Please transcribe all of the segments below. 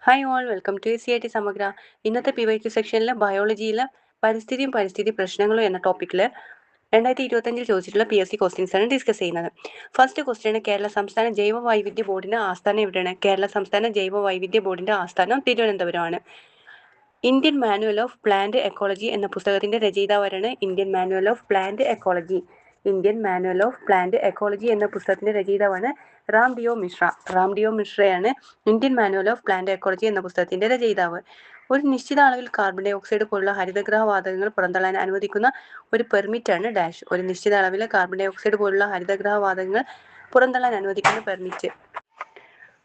Hi all, welcome to CIT Samagra. ഇന്നത്തെ PYQ സെക്ഷനിൽ ബയോളജിയിലെ പരിസ്ഥിതിയും പരിസ്ഥിതി പ്രശ്നങ്ങളും എന്ന ടോപ്പിക്കിൽ 2025 ചോദിച്ചിട്ടുള്ള PSC ക്വസ്റ്റ്യൻസ് ആണ് ഡിസ്കസ് ചെയ്യുന്നത്. ഫസ്റ്റ് ക്വസ്റ്റ്യൻ, കേരള സംസ്ഥാന ജൈവ വൈവിധ്യ ബോർഡിന്റെ ആസ്ഥാനം എവിടെയാണ്? കേരള സംസ്ഥാന ജൈവ വൈവിധ്യ ബോർഡിന്റെ ആസ്ഥാനം തിരുവനന്തപുരമാണ്. Indian manual of plant ecology എന്ന പുസ്തകത്തിന്റെ രചയിതാവാരാണ്? Indian manual of plant ecology. Indian manual of plant ecology എന്ന പുസ്തകത്തിന്റെ രചയിതാവാണ് റാംഡിയോ മിശ്ര. റാംഡിയോ മിശ്രയാണ് Indian manual of plant ecology എന്ന പുസ്തകത്തിന്റെ രചയിതാവ്. ഒരു നിശ്ചിത അളവിൽ കാർബൺ ഡൈ ഓക്സൈഡ് പോലുള്ള ഹരിതഗ്രഹ വാതകങ്ങൾ പുറന്തള്ളാൻ അനുവദിക്കുന്ന ഒരു പെർമിറ്റാണ് ഡാഷ്. ഒരു നിശ്ചിത അളവിൽ കാർബൺ ഡൈ ഓക്സൈഡ് പോലുള്ള ഹരിതഗ്രഹ വാതകങ്ങൾ പുറന്തള്ളാൻ അനുവദിക്കുന്ന പെർമിറ്റ്.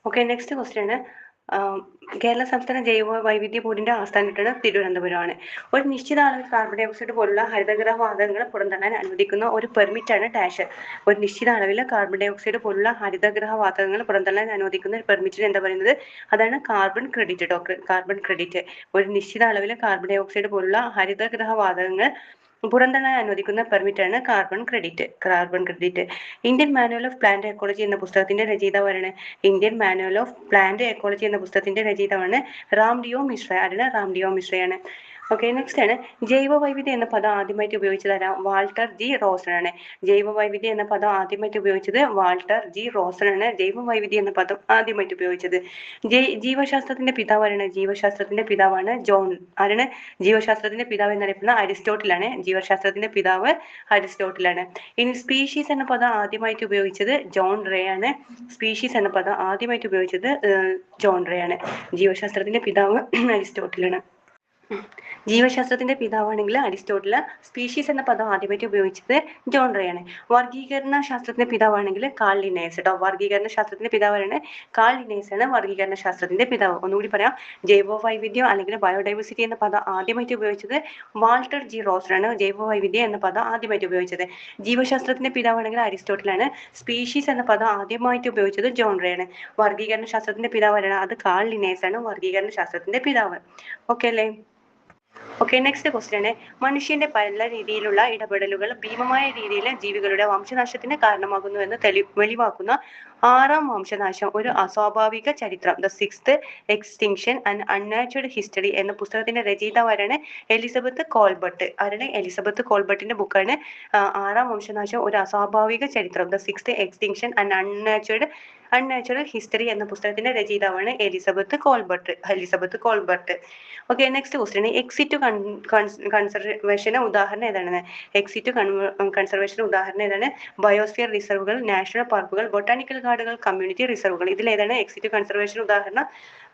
ഓക്കെ, നെക്സ്റ്റ് ക്വസ്റ്റ്യൻ ആണ്, കേരള സംസ്ഥാന ജൈവ വൈവിധ്യ ബോർഡിന്റെ ആസ്ഥാനമാണ് തിരുവനന്തപുരമാണ്. ഒരു നിശ്ചിത അളവിൽ കാർബൺ ഡൈ ഓക്സൈഡ് പോലുള്ള ഹരിതഗ്രഹ വാതകങ്ങൾ പുറന്തള്ളാൻ അനുവദിക്കുന്ന ഒരു പെർമിറ്റാണ് ഡാഷ്. ഒരു നിശ്ചിത അളവിൽ കാർബൺ ഡൈ ഓക്സൈഡ് പോലുള്ള ഹരിതഗ്രഹ വാതകങ്ങൾ പുറന്തള്ളാൻ അനുവദിക്കുന്ന ഒരു പെർമിറ്റിന് എന്താ പറയുന്നത്? അതാണ് കാർബൺ ക്രെഡിറ്റ്. Carbon credit. ഒരു നിശ്ചിത അളവിൽ കാർബൺ ഡൈ ഓക്സൈഡ് പോലുള്ള ഹരിതഗ്രഹ വാതകങ്ങൾ പുറന്തള്ളാൻ അനുവദിക്കുന്ന പെർമിറ്റാണ് carbon credit. Indian manual of plant ecology എന്ന പുസ്തകത്തിന്റെ രചയിതാവാണ്? Indian manual of plant ecology എന്ന പുസ്തകത്തിന്റെ രചയിതാവാണ് റാംഡിയോ മിശ്ര. ആരാണ്? റാംഡിയോ മിശ്രയാണ്. ഓക്കെ, നെക്സ്റ്റ് ആണ്, ജൈവ വൈവിധ്യം എന്ന പദം ആദ്യമായിട്ട് ഉപയോഗിച്ചത് ആരാ? വാൾട്ടർ ജി റോസൺ ആണ്. ജൈവ വൈവിധ്യം എന്ന പദം ആദ്യമായിട്ട് ഉപയോഗിച്ചത് വാൾട്ടർ ജി റോസൺ ആണ്. ജൈവ വൈവിധ്യം എന്ന പദം ആദ്യമായിട്ട് ഉപയോഗിച്ചത്. ജീവശാസ്ത്രത്തിന്റെ പിതാവാണ്? ജീവശാസ്ത്രത്തിന്റെ പിതാവാണ് ജോൺ. ആരാണ്? ജീവശാസ്ത്രത്തിന്റെ പിതാവ് എന്നറിയപ്പെടുന്ന അരിസ്റ്റോട്ടിലാണ്. ജീവശാസ്ത്രത്തിന്റെ പിതാവ് അരിസ്റ്റോട്ടിലാണ്. ഇനി സ്പീഷീസ് എന്ന പദം ആദ്യമായിട്ട് ഉപയോഗിച്ചത് ജോൺ റേ ആണ്. സ്പീഷീസ് എന്ന പദം ആദ്യമായിട്ട് ഉപയോഗിച്ചത് ജോൺ റേ ആണ്. ജീവശാസ്ത്രത്തിന്റെ പിതാവ് അരിസ്റ്റോട്ടിലാണ്. ജീവശാസ്ത്രത്തിന്റെ പിതാവാണെങ്കിൽ അരിസ്റ്റോട്ടിൽ. സ്പീഷീസ് എന്ന പദം ആദ്യമായിട്ട് ഉപയോഗിച്ചത് ജോൺ റേ ആണ്. വർഗീകരണ ശാസ്ത്രത്തിന്റെ പിതാവാണെങ്കിൽ കാൾ ലിനേഴ്സ് കേട്ടോ. വർഗീകരണ ശാസ്ത്രത്തിന്റെ പിതാവാണ് കാൾ ലിനേഴ്സ് ആണ് വർഗീകരണ ശാസ്ത്രത്തിന്റെ പിതാവ്. ഒന്നുകൂടി പറയാം, ജൈവ വൈവിധ്യം അല്ലെങ്കിൽ ബയോഡൈവേഴ്സിറ്റി എന്ന പദം ആദ്യമായിട്ട് ഉപയോഗിച്ചത് വാൾട്ടർ ജി റോസൺ ആണ്. ജൈവ വൈവിധ്യം എന്ന പദം ആദ്യമായിട്ട് ഉപയോഗിച്ചത്. ജീവശാസ്ത്രത്തിന്റെ പിതാവാണെങ്കിൽ അരിസ്റ്റോട്ടിലാണ്. സ്പീഷീസ് എന്ന പദം ആദ്യമായിട്ട് ഉപയോഗിച്ചത് ജോൺ റേ ആണ്. വർഗീകരണ ശാസ്ത്രത്തിന്റെ പിതാവാണ്? അത് കാൾ ലിനേഴ്സ് ആണ് വർഗീകരണ ശാസ്ത്രത്തിന്റെ പിതാവ്. ഓക്കെ അല്ലേ? ഓക്കെ, നെക്സ്റ്റ് ക്വസ്റ്റ്യൻ ആണ്, മനുഷ്യന്റെ പല രീതിയിലുള്ള ഇടപെടലുകൾ ഭീമമായ രീതിയിൽ ജീവികളുടെ വംശനാശത്തിന് കാരണമാകുന്നുവെന്ന് വെളിവാക്കുന്ന ആറാം വംശനാശം ഒരു അസ്വാഭാവിക ചരിത്രം, the sixth extinction and unnatural history എന്ന പുസ്തകത്തിന്റെ രചയിതാവാരാണ്? എലിസബത്ത് കോൾബർട്ട്. ആരാണ്? എലിസബത്ത് കോൾബർട്ടിന്റെ ബുക്കാണ് ആറാം വംശനാശം ഒരു അസ്വാഭാവിക ചരിത്രം, the sixth extinction and unnatural history എന്ന പുസ്തകത്തിന്റെ രചയിതാവാണ് Elizabeth Kolbert. Okay, next question, ex situ കൺസർവേഷന് ഉദാഹരണം ഏതാണ്? എക്സിറ്റ് കൺസർവേഷന് ഉദാഹരണം ഏതാണ്? ബയോസ്ഫിയർ റിസർവുകൾ, നാഷണൽ പാർക്കുകൾ, ബൊട്ടാണിക്കൽ ഗാർഡനുകൾ, കമ്മ്യൂണിറ്റി റിസർവുകൾ. ഇതിൽ ഏതാണ് എക്സിറ്റ് കൺസർവേഷൻ ഉദാഹരണം?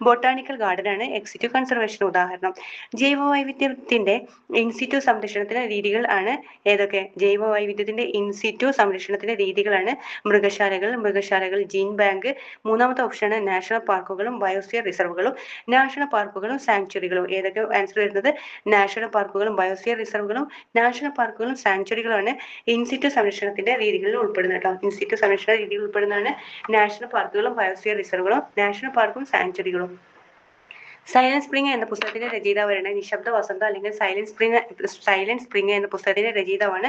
ബൊട്ടാണിക്കൽ ഗാർഡൻ ആണ് എക്സിറ്റ് കൺസർവേഷൻ ഉദാഹരണം. ജൈവ വൈവിധ്യത്തിന്റെ ഇൻസിറ്റു സംരക്ഷണത്തിന് രീതികൾ ആണ് ഏതൊക്കെ? ജൈവ വൈവിധ്യത്തിന്റെ ഇൻസിറ്റു സംരക്ഷണത്തിന്റെ രീതികളാണ് മൃഗശാലകൾ, ജീൻ ബാങ്ക്. മൂന്നാമത്തെ ഓപ്ഷനാണ് നാഷണൽ പാർക്കുകളും ബയോസ്ഫിയർ റിസർവുകളും. നാഷണൽ പാർക്കുകളും സാങ്ച്വറികളും. ഏതൊക്കെ ആൻസർ വരുന്നത്? നാഷണൽ പാർക്കുകളും ബയോസ്ഫിയർ റിസർവുകളും നാഷണൽ പാർക്കുകളും സാങ്ച്വറികളുമാണ് ഇൻസിറ്റു സംരക്ഷണത്തിന്റെ രീതികളിൽ ഉൾപ്പെടുന്നത് കേട്ടോ. ഇൻസിറ്റു സംരക്ഷണ രീതിയിൽ ഉൾപ്പെടുന്നതാണ് നാഷണൽ പാർക്കുകളും ബയോസ്ഫിയർ റിസർവുകളും നാഷണൽ പാർക്കും സാങ്ച്വറികളും. സൈലന്റ് സ്പ്രിംഗ് എന്ന പുസ്തകത്തിന്റെ രചയിതാവാണ്? നിശബ്ദ വസന്തം അല്ലെങ്കിൽ സൈലന്റ് സ്പ്രിംഗ് എന്ന പുസ്തകത്തിന്റെ രചയിതാവാണ്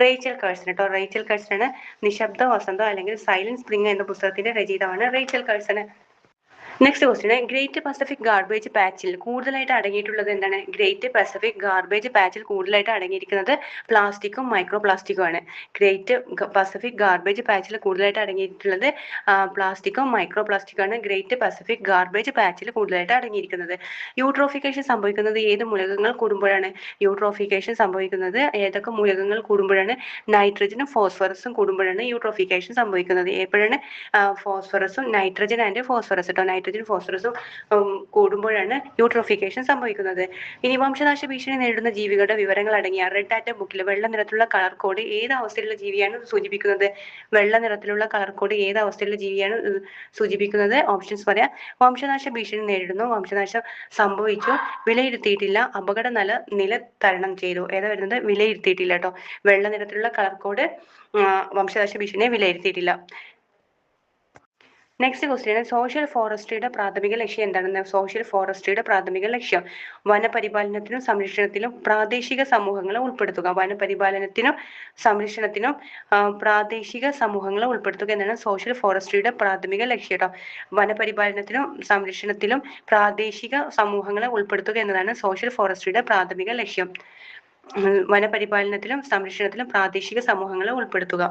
റേച്ചൽ കഴ്സൺ കേട്ടോ. റേച്ചൽ കഴ്സൺ ആണ് നിശബ്ദ വസന്തം അല്ലെങ്കിൽ സൈലന്റ് സ്പ്രിംഗ് എന്ന പുസ്തകത്തിന്റെ രചയിതാവാണ് Rachel Carson. Next question, great pacific garbage പാച്ചിൽ കൂടുതലായിട്ട് അടങ്ങിയിട്ടുള്ളത് എന്താണ്? ഗ്രേറ്റ് പസഫിക് ഗാർബേജ് പാച്ചിൽ കൂടുതലായിട്ട് അടങ്ങിയിരിക്കുന്നത് പ്ലാസ്റ്റിക്കും മൈക്രോ പ്ലാസ്റ്റിക്കും ആണ്. ഗ്രേറ്റ് പസഫിക് ഗാർബേജ് പാച്ചിൽ കൂടുതലായിട്ട് അടങ്ങിയിട്ടുള്ളത് പ്ലാസ്റ്റിക്കും മൈക്രോ പ്ലാസ്റ്റിക്കും ആണ് ഗ്രേറ്റ് പസഫിക് ഗാർബേജ് പാച്ചിൽ കൂടുതലായിട്ട് അടങ്ങിയിരിക്കുന്നത്. യൂട്രോഫിക്കേഷൻ സംഭവിക്കുന്നത് ഏത് മൂലകങ്ങൾ കൂടുമ്പോഴാണ്? യൂട്രോഫിക്കേഷൻ സംഭവിക്കുന്നത് ഏതൊക്കെ മൂലകങ്ങൾ കൂടുമ്പോഴാണ്? നൈട്രജനും ഫോസ്ഫറസും കൂടുമ്പോഴാണ് യൂട്രോഫിക്കേഷൻ സംഭവിക്കുന്നത്. എപ്പോഴാണ്? ഫോസ്ഫറസും നൈട്രജൻ ആൻഡ് ഫോസ്ഫറസ് കേട്ടോ. നൈട്രജൻ ഫോസ്ഫറസും കൂടുമ്പോഴാണ് യൂട്രോഫിക്കേഷൻ സംഭവിക്കുന്നത്. ഇനി വംശനാശ ഭീഷണി നേരിടുന്ന ജീവികളുടെ വിവരങ്ങൾ അടങ്ങിയ റെഡ് ആറ്റം ബുക്കിൽ വെള്ള നിറത്തിലുള്ള കളർ കോഡ് ഏത് അവസ്ഥയിലുള്ള ജീവിയാണ് സൂചിപ്പിക്കുന്നത്? വെള്ള നിറത്തിലുള്ള കളർ കോഡ് ഏത് അവസ്ഥയിലുള്ള ജീവിയാണ് സൂചിപ്പിക്കുന്നത്? ഓപ്ഷൻസ് പറയാം. വംശനാശ ഭീഷണി നേരിടുന്നു, വംശനാശം സംഭവിച്ചു, വിലയിരുത്തിയിട്ടില്ല, അപകട നില തരണം ചെയ്തു. ഏതാ വരുന്നത്? വിലയിരുത്തിയിട്ടില്ല കേട്ടോ. വെള്ള നിറത്തിലുള്ള കളർ കോഡ് വംശനാശ ഭീഷണിയെ വിലയിരുത്തിയിട്ടില്ല. നെക്സ്റ്റ് ക്വസ്റ്റ്യൻ സോഷ്യൽ ഫോറസ്ട്രിയുടെ പ്രാഥമിക ലക്ഷ്യം എന്താണെന്ന്. സോഷ്യൽ ഫോറസ്ട്രിയുടെ പ്രാഥമിക ലക്ഷ്യം വനപരിപാലനത്തിനും സംരക്ഷണത്തിലും പ്രാദേശിക സമൂഹങ്ങളെ ഉൾപ്പെടുത്തുക. വനപരിപാലനത്തിനും സംരക്ഷണത്തിനും പ്രാദേശിക സമൂഹങ്ങളെ ഉൾപ്പെടുത്തുക എന്നാണ് സോഷ്യൽ ഫോറസ്ട്രിയുടെ പ്രാഥമിക ലക്ഷ്യം കേട്ടോ. വനപരിപാലനത്തിനും സംരക്ഷണത്തിലും പ്രാദേശിക സമൂഹങ്ങളെ ഉൾപ്പെടുത്തുക എന്നതാണ് സോഷ്യൽ ഫോറസ്ട്രിയുടെ പ്രാഥമിക ലക്ഷ്യം. വനപരിപാലനത്തിലും സംരക്ഷണത്തിലും പ്രാദേശിക സമൂഹങ്ങളെ ഉൾപ്പെടുത്തുക.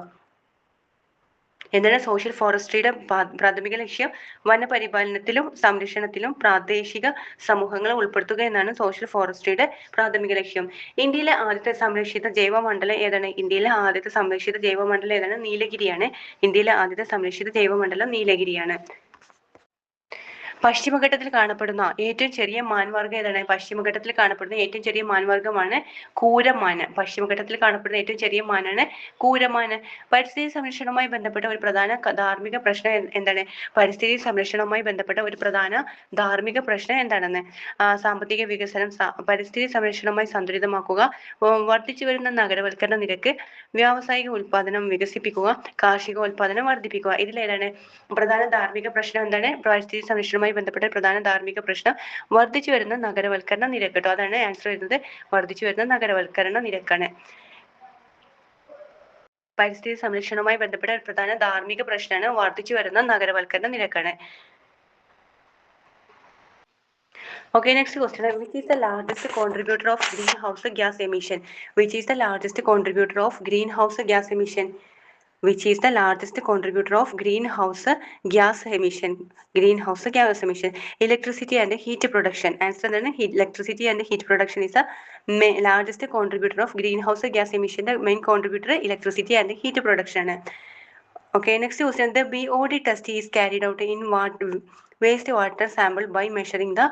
എന്താണ് സോഷ്യൽ ഫോറസ്ട്രിയുടെ പ്രാഥമിക ലക്ഷ്യം? വനപരിപാലനത്തിലും സംരക്ഷണത്തിലും പ്രാദേശിക സമൂഹങ്ങളെ ഉൾപ്പെടുത്തുക എന്നാണ് സോഷ്യൽ ഫോറസ്ട്രിയുടെ പ്രാഥമിക ലക്ഷ്യം. ഇന്ത്യയിലെ ആദ്യത്തെ സംരക്ഷിത ജൈവമണ്ഡലം ഏതാണ്? ഇന്ത്യയിലെ ആദ്യത്തെ സംരക്ഷിത ജൈവമണ്ഡലം ഏതാണ്? നീലഗിരിയാണ്. ഇന്ത്യയിലെ ആദ്യത്തെ സംരക്ഷിത ജൈവമണ്ഡലം നീലഗിരിയാണ്. പശ്ചിമഘട്ടത്തിൽ കാണപ്പെടുന്ന ഏറ്റവും ചെറിയ മാൻവർഗ്ഗം ഏതാണ്? പശ്ചിമഘട്ടത്തിൽ കാണപ്പെടുന്ന ഏറ്റവും ചെറിയ മാൻവർഗ്ഗമാണ് കൂരമാന്. പശ്ചിമഘട്ടത്തിൽ കാണപ്പെടുന്ന ഏറ്റവും ചെറിയ മാനാണ് കൂരമാന്. പരിസ്ഥിതി സംരക്ഷണവുമായി ബന്ധപ്പെട്ട ഒരു പ്രധാന ധാർമ്മിക പ്രശ്നം എന്താണ്? പരിസ്ഥിതി സംരക്ഷണവുമായി ബന്ധപ്പെട്ട ഒരു പ്രധാന ധാർമ്മിക പ്രശ്നം എന്താണെന്ന്. സാമ്പത്തിക വികസനം, പരിസ്ഥിതി സംരക്ഷണവുമായി സന്തുലിതമാക്കുക, വർദ്ധിച്ചു വരുന്ന നഗരവൽക്കരണ നിരക്ക്, വ്യാവസായിക ഉൽപാദനം വികസിപ്പിക്കുക, കാർഷികോൽപാദനം വർദ്ധിപ്പിക്കുക. ഇതിലേതാണ് പ്രധാന ധാർമ്മിക പ്രശ്നം? എന്താണ് പരിസ്ഥിതി സംരക്ഷണവുമായി ബന്ധപ്പെട്ട പ്രധാന ധാർമ്മിക പ്രശ്നം? വർദ്ധിച്ചു വരുന്ന നഗരവൽക്കരണ നിരക്ക് കേട്ടോ. അതാണ് ആൻസർ വരുന്നത്. വർദ്ധിച്ചു വരുന്ന നഗരവൽക്കരണ നിരക്കാണ്. പരിസ്ഥിതി സംരക്ഷണവുമായി ബന്ധപ്പെട്ട ഒരു പ്രധാന ധാർമ്മിക പ്രശ്നമാണ് വർദ്ധിച്ചു വരുന്ന നഗരവൽക്കരണ നിരക്കാണ്. Okay, next question. Which is the largest contributor of greenhouse gas emission? Which is the largest contributor of greenhouse gas emission? Which is the largest contributor of greenhouse gas emission? Greenhouse gas emission. Electricity and heat production. Answer then electricity and heat production is the largest contributor of greenhouse gas emission. The main contributor electricity and heat production. Okay, next question. The BOD test is carried out in what wastewater sample by measuring the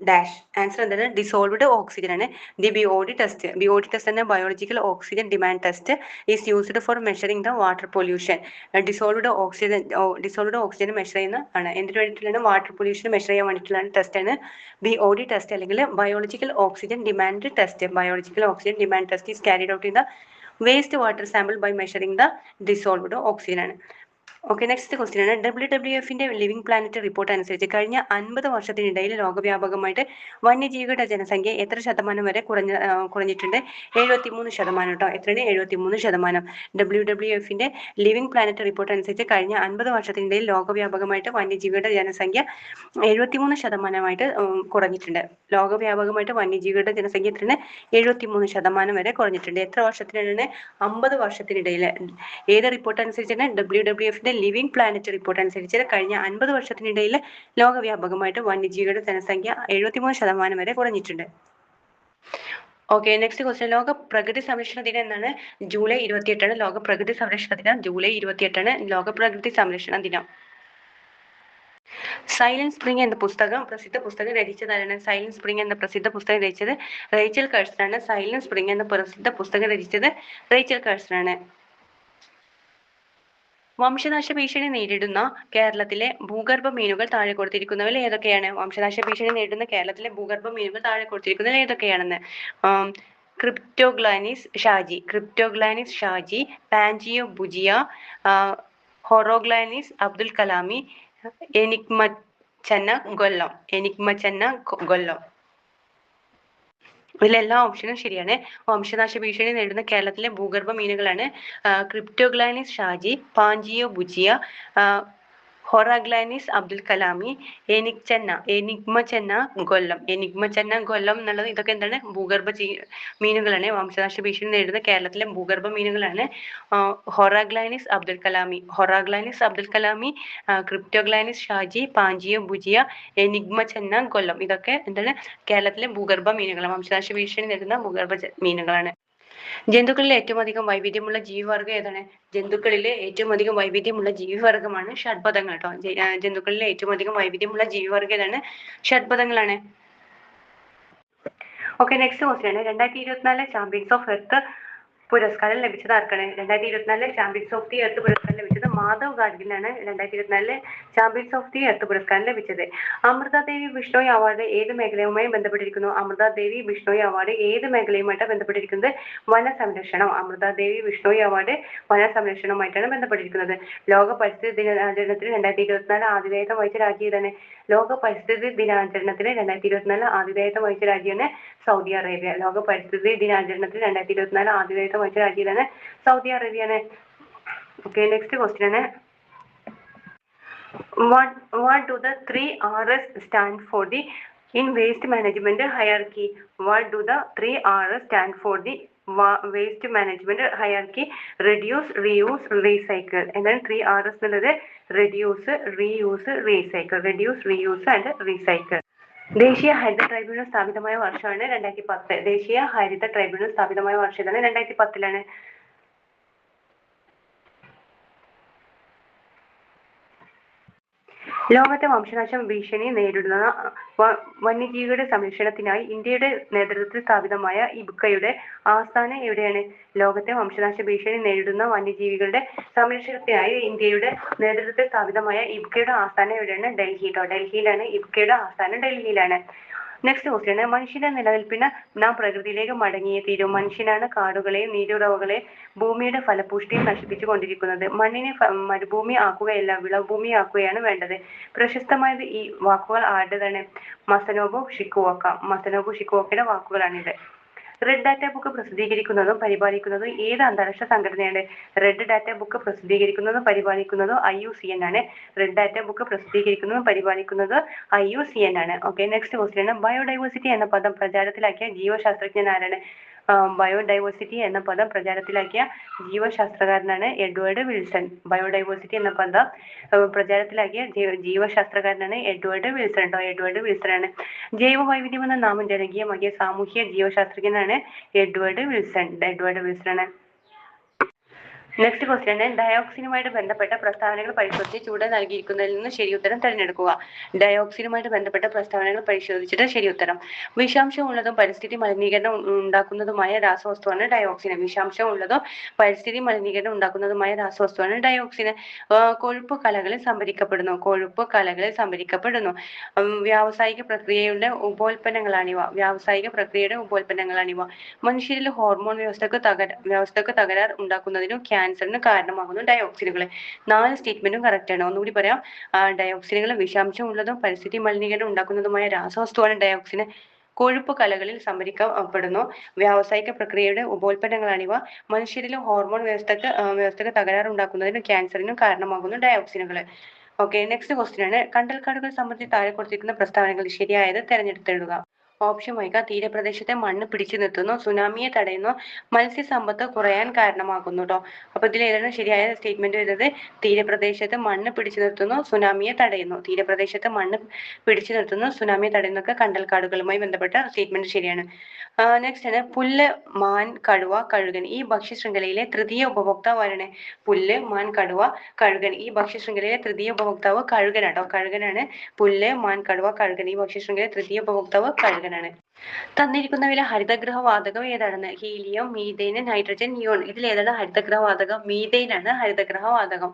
dash. Answer എന്താണ്? Dissolved oxygen ആണ്. The BOD test. BOD test എന്ന biological oxygen demand test is used for measuring the water pollution. Dissolved oxygen measure ചെയ്യുന്ന ആണ്. എന്തിനു വേണ്ടിയിട്ടുള്ള? Water pollution measure ചെയ്യാൻ വേണ്ടിയിട്ടുള്ള test ആണ് BOD ടെസ്റ്റ് അല്ലെങ്കിൽ biological oxygen demand test. Biological oxygen demand test is carried out in the waste water sample by measuring the dissolved oxygen ആണ്. Okay, next question ആണ്. WWFന്റെ ലിവിംഗ് പ്ലാനറ്റ് റിപ്പോർട്ട് അനുസരിച്ച് കഴിഞ്ഞ 50 വർഷത്തിനിടയിൽ ലോകവ്യാപകമായിട്ട് വന്യജീവികളുടെ ജനസംഖ്യ എത്ര ശതമാനം വരെ കുറഞ്ഞിട്ടുണ്ട്? 73% കേട്ടോ. എത്രയാണ്? 73%. WWFന്റെ ലിവിംഗ് പ്ലാനറ്റ് റിപ്പോർട്ട് അനുസരിച്ച് കഴിഞ്ഞ 50 വർഷത്തിനിടയിൽ ലോകവ്യാപകമായിട്ട് വന്യജീവികളുടെ ജനസംഖ്യ 73% കുറഞ്ഞിട്ടുണ്ട്. ലോകവ്യാപകമായിട്ട് വന്യജീവികളുടെ ജനസംഖ്യ എത്രയാണ്? 73% വരെ കുറഞ്ഞിട്ടുണ്ട്. എത്ര വർഷത്തിനിടയിലാണ്? 50 വർഷത്തിനിടയിൽ. ഏത് റിപ്പോർട്ട് അനുസരിച്ചാണ്? WWFന്റെ ലിവിംഗ് പ്ലാനറ്റ് റിപ്പോർട്ട് അനുസരിച്ച് കഴിഞ്ഞ 50 വർഷത്തിനിടയിൽ ലോകവ്യാപകമായിട്ട് വന്യജീവികളുടെ ജനസംഖ്യ 73% വരെ കുറഞ്ഞിട്ടുണ്ട്. Okay, next question. ലോക പ്രകൃതി സംരക്ഷണ ദിനം എന്നാണ്? ജൂലൈ 28 ലോക പ്രകൃതി സംരക്ഷണ ദിനം. ജൂലൈ 28 ലോക പ്രകൃതി സംരക്ഷണ ദിനം. സൈലന്റ് സ്പ്രിംഗ് എന്ന പ്രസിദ്ധ പുസ്തകം രചിച്ചതാരാണ്? സൈലന്റ് സ്പ്രിംഗ് എന്ന പ്രസിദ്ധ പുസ്തകം രചിച്ചത് റേച്ചൽ കാഴ്സൺ ആണ്. സൈലന്റ് സ്പ്രിംഗ് എന്ന പ്രസിദ്ധ പുസ്തകം രചിച്ചത് റേച്ചൽ കാഴ്സൺ ആണ്. വംശനാശ ഭീഷണി നേരിടുന്ന കേരളത്തിലെ ഭൂഗർഭ മീനുകൾ താഴെ കൊടുത്തിരിക്കുന്നവയിൽ ഏതൊക്കെയാണ്? വംശനാശ ഭീഷണി നേരിടുന്ന കേരളത്തിലെ ഭൂഗർഭ മീനുകൾ താഴെ കൊടുത്തിരിക്കുന്നവയിൽ ഏതൊക്കെയാണെന്ന്. ക്രിപ്റ്റോഗ്ലാനിസ് ഷാജി, പാൻജിയോ ബുജിയ, ഹൊറോഗ്ലാനിസ് അബ്ദുൽ കലാമി, എനിഗ്മച്ചന്ന ഗൊല്ലം. ഇതിലെല്ലാ ഓപ്ഷനും ശരിയാണ്. വംശനാശ ഭീഷണി നേരിടുന്ന കേരളത്തിലെ ഭൂഗർഭ മീനുകളാണ് ക്രിപ്റ്റോഗ്ലാനിസ് ഷാജി, പാൻജിയോ ബുജിയ, ഹൊറാഗ്ലാനിസ് അബ്ദുൽ കലാമി, എനിഗ്മച്ചന്ന ഗൊല്ലം എന്നുള്ളത് ഇതൊക്കെ എന്താണ്? ഭൂഗർഭ മീനുകളാണ്. വംശനാശ ഭീഷണി നേരിടുന്ന കേരളത്തിലെ ഭൂഗർഭ മീനുകളാണ് ഹൊറാഗ്ലാനിസ് അബ്ദുൽ കലാമി, ക്രിപ്റ്റോഗ്ലാനിസ് ഷാജി, പാൻജിയോ ബുജിയ, എനിഗ്മച്ചന്ന ഗൊല്ലം. ഇതൊക്കെ എന്താണ്? കേരളത്തിലെ ഭൂഗർഭ മീനുകളാണ്. വംശനാശ ഭീഷണി നേരിടുന്ന ഭൂഗർഭ മീനുകളാണ്. ജന്തുക്കളിലെ ഏറ്റവും അധികം വൈവിധ്യമുള്ള ജീവിവർഗം ഏതാണ്? ജന്തുക്കളിലെ ഏറ്റവും അധികം വൈവിധ്യമുള്ള ജീവിവർഗമാണ് ഷഡ്പദങ്ങൾ കേട്ടോ. ജന്തുക്കളിലെ ഏറ്റവും അധികം വൈവിധ്യമുള്ള ജീവിവർഗം ഏതാണ്? ഷഡ്പദങ്ങളാണ്. ഓക്കെ, നെക്സ്റ്റ് ക്വസ്റ്റ്യൻ ആണ്. 2024 ചാമ്പ്യൻസ് ഓഫ് എർത്ത് പുരസ്കാരം ലഭിച്ചത് ആർക്കാണ്? 2024 ചാമ്പ്യൻസ് ഓഫ് ദി എർത്ത് പുരസ്കാരം ലഭിച്ചത് മാധവ് ഗാഡ്ഗിലാണ് 2024 ചാമ്പ്യൻസ് ഓഫ് ദി എർത്ത് പുരസ്കാരം ലഭിച്ചത്. അമൃത ദേവി ബിഷ്ണോയി അവാർഡ് ഏത് മേഖലയുമായി ബന്ധപ്പെട്ടിരിക്കുന്നു? അമൃത ദേവി ബിഷ്ണോയി അവാർഡ് ഏത് മേഖലയുമായിട്ടാണ് ബന്ധപ്പെട്ടിരിക്കുന്നത്? വനസംരക്ഷണം. അമൃത ദേവി ബിഷ്ണോയി അവാർഡ് വനസംരക്ഷണവുമായിട്ടാണ് ബന്ധപ്പെട്ടിരിക്കുന്നത്. ലോക പരിസ്ഥിതി ദിനാചരണത്തിന് 2024 ആതിഥേയത്വം വഹിച്ച രാജ്യം ഏതാണ്? ലോക പരിസ്ഥിതി ദിനാചരണത്തിന് 2024 ആതിഥേയത്വം വഹിച്ച രാജ്യമാണ് സൗദി അറേബ്യ. ലോക പരിസ്ഥിതി ദിനാചരണത്തിന് 2024 ആതിഥേയത്വം വഹിച്ച രാജ്യം ഏതാണ്? സൗദി അറേബ്യയാണ്. ഓക്കെ, നെക്സ്റ്റ് ക്വസ്റ്റ്യൻ ആണ്, what do the 3 R's stand for the in waste management hierarchy? What do the 3 R's stand for the waste management hierarchy? Reduce, reuse, recycle. എന്താണ് 3 R's എന്നുള്ളത്? reduce, reuse, recycle. reduce, reuse and recycle. ദേശീയ ഹരിത tribunal സ്ഥാപിതമായ വർഷമാണ് 2010. ദേശീയ ഹരിത tribunal സ്ഥാപിതമായ വർഷം ഏതാണ്? 2010. ലോകത്തെ വംശനാശ ഭീഷണി നേരിടുന്ന വന്യജീവികളുടെ സംരക്ഷണത്തിനായി ഇന്ത്യയുടെ നേതൃത്വത്തിൽ സ്ഥാപിതമായ ഇബ്കയുടെ ആസ്ഥാനം എവിടെയാണ്? ലോകത്തെ വംശനാശ ഭീഷണി നേരിടുന്ന വന്യജീവികളുടെ സംരക്ഷണത്തിനായി ഇന്ത്യയുടെ നേതൃത്വത്തിൽ സ്ഥാപിതമായ ഇബ്കയുടെ ആസ്ഥാനം എവിടെയാണ്? ഡൽഹിയിലാണ് ഇബ്കയുടെ ആസ്ഥാനം. ഡൽഹിയിലാണ്. നെക്സ്റ്റ് ക്വസ്റ്റ്യൻ, മനുഷ്യന്റെ നിലനിൽപ്പിന് നാം പ്രകൃതിയിലേക്ക് മടങ്ങിയേ തീരും. മനുഷ്യനാണ് കാടുകളെയും നീരുറവകളെയും ഭൂമിയുടെ ഫലപുഷ്ടിയും നശിപ്പിച്ചു കൊണ്ടിരിക്കുന്നത്. മണ്ണിനെ മരുഭൂമി ആക്കുകയല്ല, വിളഭൂമി ആക്കുകയാണ് വേണ്ടത്. പ്രശസ്തമായത് ഈ വാക്കുകൾ ആരുടേതാണ്? മസനോബു ഷിക്കുവോക്കയുടെ വാക്കുകളാണിത്. റെഡ് ഡാറ്റ ബുക്ക് പ്രസിദ്ധീകരിക്കുന്നതും പരിപാലിക്കുന്നതും ഏത് അന്താരാഷ്ട്ര സംഘടനയാണ്? റെഡ് ഡാറ്റ ബുക്ക് പ്രസിദ്ധീകരിക്കുന്നതും പരിപാലിക്കുന്നതും IUCN ആണ്. റെഡ് ഡാറ്റ ബുക്ക് പ്രസിദ്ധീകരിക്കുന്നതും പരിപാലിക്കുന്നതും IUCN ആണ്. ഓക്കെ, നെക്സ്റ്റ് ക്വസ്റ്റ്യൻ ആണ്, ബയോഡൈവേഴ്സിറ്റി എന്ന പദം പ്രചാരത്തിലാക്കിയ ജീവശാസ്ത്രജ്ഞൻ ആരാണ്? ബയോഡൈവേഴ്സിറ്റി എന്ന പദം പ്രചാരത്തിലാക്കിയ ജീവശാസ്ത്രകാരനാണ് എഡ്വേർഡ് വിൽസൺ. ബയോഡൈവേഴ്സിറ്റി എന്ന പദം പ്രചാരത്തിലാക്കിയ ജീവശാസ്ത്രകാരനാണ് എഡ്വേർഡ് വിൽസൺ ആണ്. ജൈവ വൈവിധ്യം എന്ന നാമം ജനകീയമാക്കിയ സാമൂഹ്യ ജീവശാസ്ത്രജ്ഞനാണ് എഡ്വേർഡ് വിൽസൺ ആണ്. നെക്സ്റ്റ് ക്വസ്റ്റ്യൻ, ഡയോക്സിനുമായിട്ട് ബന്ധപ്പെട്ട പ്രസ്താവനകൾ പരിശോധിച്ച് ചുവടെ നൽകിയിരിക്കുന്നതിൽ നിന്ന് ശരിയുത്തരം തിരഞ്ഞെടുക്കുക. ഡയോക്സിനുമായിട്ട് ബന്ധപ്പെട്ട പ്രസ്താവനകൾ പരിശോധിച്ചിട്ട് ശരിയുത്തരം. വിഷാംശം ഉള്ളതും പരിസ്ഥിതി മലിനീകരണം ഉണ്ടാക്കുന്നതുമായ രാസവസ്തുവാണ് ഡയോക്സിൻ. വിഷാംശം ഉള്ളതും പരിസ്ഥിതി മലിനീകരണം ഉണ്ടാക്കുന്നതുമായ രാസവസ്തുവാണ് ഡയോക്സിൻ. കൊഴുപ്പ് കലകളിൽ സംഭരിക്കപ്പെടുന്നു. വ്യാവസായിക പ്രക്രിയയുടെ ഉപോൽപ്പന്നങ്ങളാണിവ. മനുഷ്യരിൽ ഹോർമോൺ വ്യവസ്ഥക്ക് തകരാർ ഉണ്ടാക്കുന്നതിനും ക്യാൻസറിന് കാരണമാകുന്നു ഡയോക്സിനുകൾ. 4 സ്റ്റേറ്റ്മെന്റും കറക്റ്റ് ആണ്. ഒന്നുകൂടി പറയാം. ഡയോക്സിനുകൾ വിഷാംശം ഉള്ളതും പരിസ്ഥിതി മലിനീകരണം ഉണ്ടാക്കുന്നതുമായ രാസവസ്തുവാണ് ഡയോക്സിൻ. കൊഴുപ്പ് കലകളിൽ സംഭരിക്കപ്പെടുന്നു. വ്യാവസായിക പ്രക്രിയയുടെ ഉപോൽപ്പന്നങ്ങളാണിവ. മനുഷ്യരിലെ ഹോർമോൺ വ്യവസ്ഥക്ക് തകരാർ ഉണ്ടാക്കുന്നതിനും ക്യാൻസറിനും കാരണമാകുന്നു ഡയോക്സിനുകൾ. ഓക്കെ, നെക്സ്റ്റ് ക്വസ്റ്റ്യൻ ആണ്, കണ്ടൽക്കാടുകൾ സംബന്ധിച്ച് താഴെ കൊടുത്തിരിക്കുന്ന പ്രസ്താവനകൾ ശരിയായത് തെരഞ്ഞെടുത്തെഴുതുക. ഓപ്ഷൻ വൈക, തീരപ്രദേശത്തെ മണ്ണ് പിടിച്ചു നിർത്തുന്നു, സുനാമിയെ തടയുന്നു, മത്സ്യസമ്പത്ത് കുറയാൻ കാരണമാകുന്നു കേട്ടോ. അപ്പൊ ഇതിൽ ഏതാണ് ശരിയായ സ്റ്റേറ്റ്മെന്റ് വരുന്നത്? തീരപ്രദേശത്ത് മണ്ണ് പിടിച്ചു നിർത്തുന്നു, സുനാമിയെ തടയുന്നു. ഒക്കെ കണ്ടൽക്കാടുകളുമായി ബന്ധപ്പെട്ട സ്റ്റേറ്റ്മെന്റ് ശരിയാണ്. നെക്സ്റ്റ് ആണ്, പുല്ല്, മാൻ, കടുവ, കഴുകൻ ഈ ഭക്ഷ്യശൃംഖലയിലെ തൃതീയ ഉപഭോക്താവ് ആരാണ്? പുല്ല്, മാൻ, കടുവ, കഴുകൻ ഈ ഭക്ഷ്യശൃംഖലയിലെ തൃതീയ ഉപഭോക്താവ് കഴുകനാട്ടോ. കഴുകനാണ്. പുല്ല്, മാൻ, കടുവ, കഴുകൻ ഈ ഭക്ഷ്യശൃംഖലയിലെ തൃതീയ ഉപഭോക്താവ് കഴുകനാണ്. തന്നിരിക്കുന്നവയിലെ ഹരിതഗൃഹ വാതകം ഏതാണെന്ന്? Helium, methane, nitrogen, neon. ഇതിൽ ഏതാണ് ഹരിതഗൃഹ വാതകം? മീഥേൻ ആണ് ഹരിതഗൃഹ വാതകം.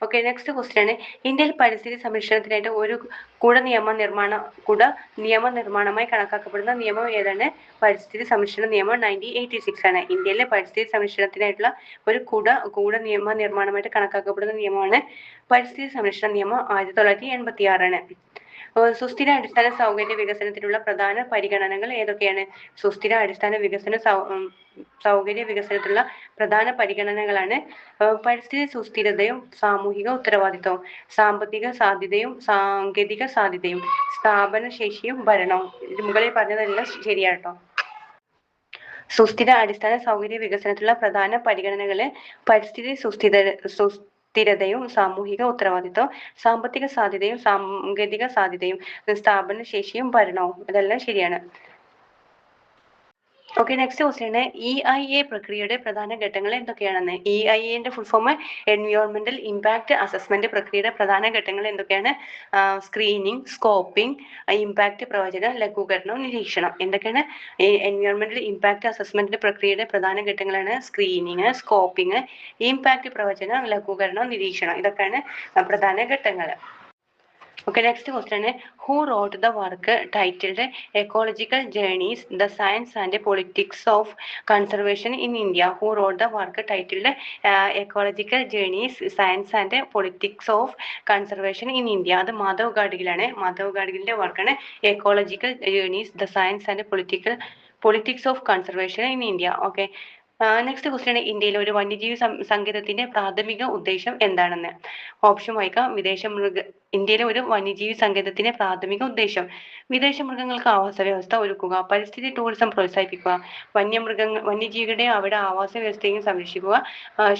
ഓക്കെ, നെക്സ്റ്റ് ക്വസ്റ്റ്യൻ ആണ്, ഇന്ത്യയിൽ പരിസ്ഥിതി സംരക്ഷണത്തിനായിട്ട് ഒരു കുട നിയമനിർമ്മാണമായി കണക്കാക്കപ്പെടുന്ന നിയമം ഏതാണ്? പരിസ്ഥിതി സംരക്ഷണ നിയമം 1986 ആണ്. ഇന്ത്യയിലെ പരിസ്ഥിതി സംരക്ഷണത്തിനായിട്ടുള്ള ഒരു കുട നിയമനിർമ്മാണമായിട്ട് കണക്കാക്കപ്പെടുന്ന നിയമമാണ് പരിസ്ഥിതി സംരക്ഷണ നിയമം 1986 ആണ്. സുസ്ഥിര അടിസ്ഥാന സൗകര്യ വികസനത്തിനുള്ള പ്രധാന പരിഗണനകൾ ഏതൊക്കെയാണ്? സുസ്ഥിര അടിസ്ഥാന സൗകര്യ വികസനത്തിലുള്ള പ്രധാന പരിഗണനകളാണ് പരിസ്ഥിതി സുസ്ഥിരതയും സാമൂഹിക ഉത്തരവാദിത്വവും, സാമ്പത്തിക സാധ്യതയും സാങ്കേതിക സാധ്യതയും, സ്ഥാപന ശേഷിയും ഭരണവും. മുകളിൽ പറഞ്ഞതെല്ലാം ശരിയാട്ടോ. സുസ്ഥിര അടിസ്ഥാന സൗകര്യ വികസനത്തിലുള്ള പ്രധാന പരിഗണനകള് പരിസ്ഥിതി സ്ഥിരതയും സാമൂഹിക ഉത്തരവാദിത്വം, സാമ്പത്തിക സാധ്യതയും സാങ്കേതിക സാധ്യതയും, സ്ഥാപന ശേഷിയും ഭരണവും. ഇതെല്ലാം ശരിയാണ്. ഓക്കെ, നെക്സ്റ്റ് ക്വസ്റ്റ്യൻ EIA പ്രക്രിയയുടെ പ്രധാന ഘട്ടങ്ങൾ എന്തൊക്കെയാണെന്ന്. EIA ഫുൾ ഫോം എൻവയോൺമെന്റൽ ഇമ്പാക്ട് അസസ്മെന്റ് പ്രക്രിയയുടെ പ്രധാന ഘട്ടങ്ങൾ എന്തൊക്കെയാണ്? സ്ക്രീനിങ്, സ്കോപ്പിംഗ്, ഇമ്പാക്ട് പ്രവചനം, ലഘൂകരണം, നിരീക്ഷണം. എന്തൊക്കെയാണ് എൻവയോൺമെന്റൽ ഇമ്പാക്ട് അസസ്മെന്റ് പ്രക്രിയയുടെ പ്രധാന ഘട്ടങ്ങളാണ്? സ്ക്രീനിങ്, സ്കോപ്പിംഗ്, ഇമ്പാക്ട് പ്രവചനം, ലഘൂകരണം, നിരീക്ഷണം. ഇതൊക്കെയാണ് പ്രധാന ഘട്ടങ്ങൾ. Okay, next question. Who wrote the work titled Ecological Journeys, the Science and Politics of Conservation in India? Who wrote the work titled Ecological Journeys, Science and Politics of Conservation in India? അത് മാധവ് ഗാഡ്ഗിലാണ്. മാധവ് ഗാഡ്ഗിലിന്റെ വർക്കാണ് ecological journeys, the science and politics of conservation in India. Okay, next question. ഇന്ത്യയിലെ ഒരു വന്യജീവി സങ്കേതത്തിന്റെ പ്രാഥമിക ഉദ്ദേശം എന്താണെന്ന്. Option വായിക്കാം. ഇന്ത്യയിലെ ഒരു വന്യജീവി സങ്കേതത്തിന്റെ പ്രാഥമിക ഉദ്ദേശം വിദേശ മൃഗങ്ങൾക്ക് ആവാസ വ്യവസ്ഥ ഒരുക്കുക, പരിസ്ഥിതി ടൂറിസം പ്രോത്സാഹിപ്പിക്കുക, വന്യജീവികളുടെ അവിടെ ആവാസ വ്യവസ്ഥയും സംരക്ഷിക്കുക,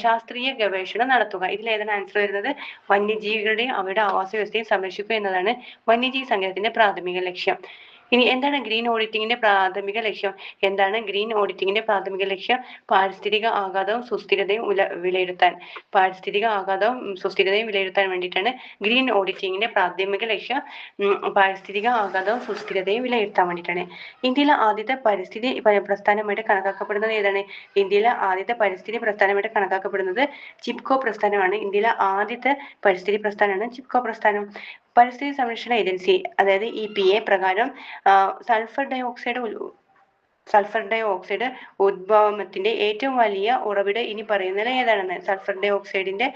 ശാസ്ത്രീയ ഗവേഷണം നടത്തുക. ഇതിലേതാണ് ആൻസർ വരുന്നത്? വന്യജീവികളുടെ അവിടെ ആവാസ വ്യവസ്ഥയും സംരക്ഷിക്കുക എന്നതാണ് വന്യജീവി സങ്കേതത്തിന്റെ പ്രാഥമിക ലക്ഷ്യം. ഇനി എന്താണ് ഗ്രീൻ ഓഡിറ്റിംഗിന്റെ പ്രാഥമിക ലക്ഷ്യം? എന്താണ് ഗ്രീൻ ഓഡിറ്റിംഗിന്റെ പ്രാഥമിക ലക്ഷ്യം? പാരിസ്ഥിതിക ആഘാതവും സുസ്ഥിരതയും വിലയിരുത്താൻ. പാരിസ്ഥിതിക ആഘാതവും സുസ്ഥിരതയും വിലയിരുത്താൻ വേണ്ടിയിട്ടാണ് ഗ്രീൻ ഓഡിറ്റിംഗിന്റെ പ്രാഥമിക ലക്ഷ്യം. പാരിസ്ഥിതിക ആഘാതവും സുസ്ഥിരതയും വിലയിരുത്താൻ വേണ്ടിയിട്ടാണ്. ഇന്ത്യയിലെ ആദ്യത്തെ പരിസ്ഥിതി പ്രസ്ഥാനമായിട്ട് കണക്കാക്കപ്പെടുന്നത് ഏതാണ്? ഇന്ത്യയിലെ ആദ്യത്തെ പരിസ്ഥിതി പ്രസ്ഥാനമായിട്ട് കണക്കാക്കപ്പെടുന്നത് ചിപ്കോ പ്രസ്ഥാനമാണ്. ഇന്ത്യയിലെ ആദ്യത്തെ പരിസ്ഥിതി പ്രസ്ഥാനമാണ് ചിപ്കോ പ്രസ്ഥാനം. പരിസ്ഥിതി സംരക്ഷണ ഏജൻസി അതായത് EPA പ്രകാരം സൾഫർ ഡൈ ഓക്സൈഡ് ഉദ്വമനത്തിന്റെ ഏറ്റവും വലിയ ഉറവിടം ഇനി പറയുന്നത് ഏതാണെന്ന്. സൾഫർ ഡൈ ഓക്സൈഡിന്റെ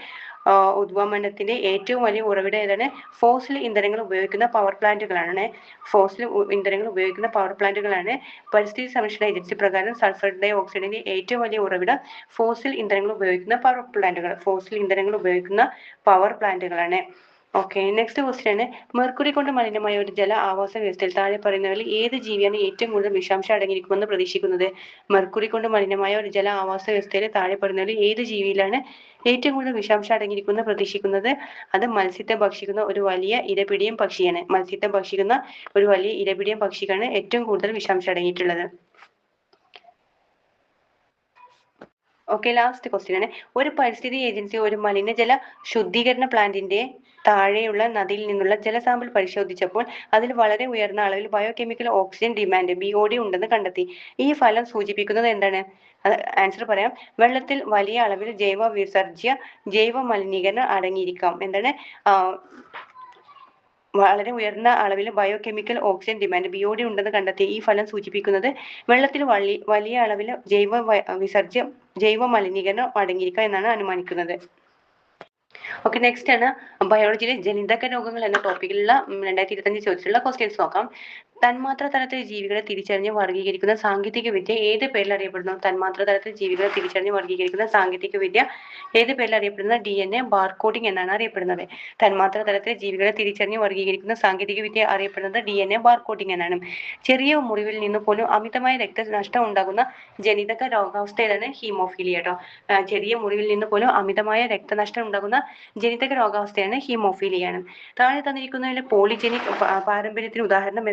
ഉദ്വമനത്തിന്റെ ഏറ്റവും വലിയ ഉറവിടം ഏതാണ്? ഫോസിൽ ഇന്ധനങ്ങൾ ഉപയോഗിക്കുന്ന പവർ പ്ലാന്റുകളാണ്. പരിസ്ഥിതി സംരക്ഷണ ഏജൻസി പ്രകാരം സൾഫർ ഡൈ ഓക്സൈഡിന്റെ ഏറ്റവും വലിയ ഉറവിടം ഫോസിൽ ഇന്ധനങ്ങൾ ഉപയോഗിക്കുന്ന പവർ പ്ലാന്റുകളാണ്. Okay, next question. മെർക്കുറി കൊണ്ട് മലിനമായ ഒരു ജല ആവാസ വ്യവസ്ഥയിൽ താഴെ പറയുന്നവരിൽ ഏത് ജീവിയാണ് ഏറ്റവും കൂടുതൽ വിഷാംശം അടങ്ങിയിരിക്കുമെന്ന് പ്രതീക്ഷിക്കുന്നത്? മെർക്കുറി കൊണ്ട് മലിനമായ ഒരു ജല ആവാസ വ്യവസ്ഥയിൽ താഴെ പറയുന്നവരിൽ ഏത് ജീവിയിലാണ് ഏറ്റവും കൂടുതൽ വിഷാംശം അടങ്ങിയിരിക്കുമെന്ന് പ്രതീക്ഷിക്കുന്നത്? അത് മത്സ്യത്തെ ഭക്ഷിക്കുന്ന ഒരു വലിയ ഇരപിടിയൻ പക്ഷിക്കാണ് ഏറ്റവും കൂടുതൽ വിഷാംശം അടങ്ങിയിട്ടുള്ളത്. ഓക്കെ, ലാസ്റ്റ് ക്വസ്റ്റ്യൻ ആണ്. ഒരു പരിസ്ഥിതി ഏജൻസി ഒരു മലിനജല ശുദ്ധീകരണ പ്ലാന്റിന്റെ താഴെയുള്ള നദിയിൽ നിന്നുള്ള ജലസാമ്പിൾ പരിശോധിച്ചപ്പോൾ അതിൽ വളരെ ഉയർന്ന അളവിൽ ബയോകെമിക്കൽ ഓക്സിജൻ ഡിമാൻഡ് BOD ഉണ്ടെന്ന് കണ്ടെത്തി. ഈ ഫലം സൂചിപ്പിക്കുന്നത് എന്താണ്? ആൻസർ പറയാം. വെള്ളത്തിൽ വലിയ അളവിൽ ജൈവ മലിനീകരണം അടങ്ങിയിരിക്കാം. എന്താണ്? വളരെ ഉയർന്ന അളവിൽ ബയോകെമിക്കൽ ഓക്സിജൻ ഡിമാൻഡ് BOD ഉണ്ടെന്ന് കണ്ടെത്തിയ ഈ ഫലം സൂചിപ്പിക്കുന്നത് വെള്ളത്തിൽ വലിയ അളവിൽ ജൈവ മലിനീകരണം അടങ്ങിയിരിക്കാം എന്നാണ് അനുമാനിക്കുന്നത്. ഓക്കെ, നെക്സ്റ്റ് ആണ് ബയോളജിയിലെ ജനിതക രോഗങ്ങൾ എന്ന ടോപ്പിക്കിലുള്ള 2025 ചോദിച്ചിട്ടുള്ള ക്വസ്റ്റ്യൻസ് നോക്കാം. തന്മാത്ര തലത്തിൽ ജീവികളെ തിരിച്ചറിഞ്ഞ് വർഗീകരിക്കുന്ന സാങ്കേതിക വിദ്യ ഏത് പേരിൽ അറിയപ്പെടുന്നു? ഏത് പേരിൽ അറിയപ്പെടുന്ന? DNA ബാർകോഡിംഗ് എന്നാണ് അറിയപ്പെടുന്നത്. തന്മാത്ര തലത്തിൽ ജീവികളെ തിരിച്ചറിഞ്ഞ് വർഗീകരിക്കുന്ന സാങ്കേതിക വിദ്യ അറിയപ്പെടുന്നത് DNA ബാർകോഡിംഗ് എന്നാണ്. ചെറിയ മുറിവിൽ നിന്ന് പോലും അമിതമായ രക്തനഷ്ടം ഉണ്ടാകുന്ന ജനിതക രോഗാവസ്ഥയാണ് ഹീമോഫീലിയ കേട്ടോ. ചെറിയ മുറിവിൽ നിന്ന് പോലും അമിതമായ രക്തനഷ്ടം ഉണ്ടാകുന്ന ജനിതക രോഗാവസ്ഥയാണ് ഹീമോഫീലിയാണ്. താഴെ തന്നിരിക്കുന്നതിലെ പോളിജനിക് പാരമ്പര്യത്തിന് ഉദാഹരണം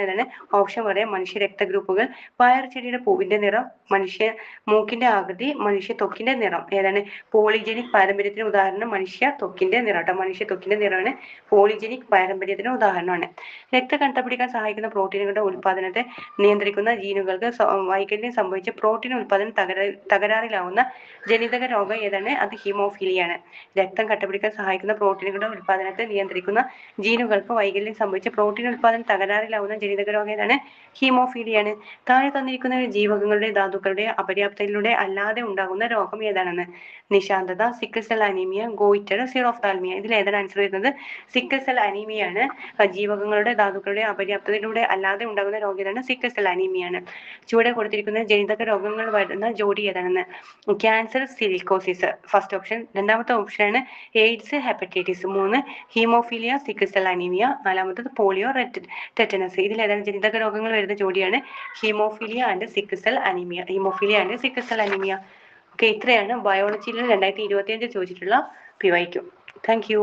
ഏതാണ്? ഓപ്ഷൻ പറയാം. മനുഷ്യ രക്തഗ്രൂപ്പുകൾ, പയർ ചെടിയുടെ പൂവിന്റെ നിറം, മനുഷ്യ മൂക്കിന്റെ ആകൃതി, മനുഷ്യ ത്വക്കിന്റെ നിറം. ഏതാണ് പോളിജനിക് പാരമ്പര്യത്തിന് ഉദാഹരണം? മനുഷ്യ ത്വക്കിന്റെ നിറമാണ് പോളിജനിക് പാരമ്പര്യത്തിന് ഉദാഹരണമാണ്. രക്തം കട്ടപിടിക്കാൻ സഹായിക്കുന്ന പ്രോട്ടീനുകളുടെ ഉൽപാദനത്തെ നിയന്ത്രിക്കുന്ന ജീനുകൾക്ക് വൈകല്യം സംഭവിച്ച് പ്രോട്ടീൻ ഉൽപാദനം തകരാറിലാവുന്ന ജനിതക രോഗം ഏതാണ്? അത് ഹീമോഫീലിയാണ്. രക്തം കട്ടപിടിക്കാൻ സഹായിക്കുന്ന പ്രോട്ടീനുകളുടെ ഉൽപാദനത്തെ നിയന്ത്രിക്കുന്ന ജീനുകൾക്ക് വൈകല്യം സംഭവിച്ച് പ്രോട്ടീൻ ഉൽപാദനം തകരാറിലാവുന്ന ജനിതക രോഗം ഏതാണ്? ഹീമോഫീലിയാണ്. താഴെ തന്നിരിക്കുന്ന ജീവകങ്ങളുടെ ധാതുക്കളുടെ അപര്യാപ്തതയിലൂടെ അല്ലാതെ ഉണ്ടാകുന്ന രോഗം ഏതാണെന്ന്. നിശാന്തത, sickle cell anaemia, goitre, xerophthalmia. ഇതിൽ ഏതാണ് ആൻസർ വരുന്നത്? Sickle cell അനീമിയാണ്. ജീവകങ്ങളുടെ ധാതുക്കളുടെ അപര്യാപ്തതയിലൂടെ അല്ലാതെ ഉണ്ടാകുന്ന രോഗം ഏതാണ്? സിക്കിൾ സെൽ അനീമിയാണ്. ചുവടെ കൊടുത്തിരിക്കുന്ന ജനിതക രോഗങ്ങൾ വരുന്ന ജോഡി ഏതാണെന്ന്. Cancer, silicosis first option. രണ്ടാമത്തെ ഓപ്ഷനാണ് AIDS, hepatitis. 3 haemophilia, sickle cell anaemia. നാലാമത്തത് പോളിയോ, ടെറ്റനസ്. ഇതിൽ ഏതാണ് ജനിതക രോഗങ്ങൾ വരുന്ന ജോഡിയാണ് haemophilia and sickle cell anaemia. Okay, ഇത്രയാണ് ബയോളജിയിൽ 2025 ചോദിച്ചിട്ടുള്ള PYQ. Thank you.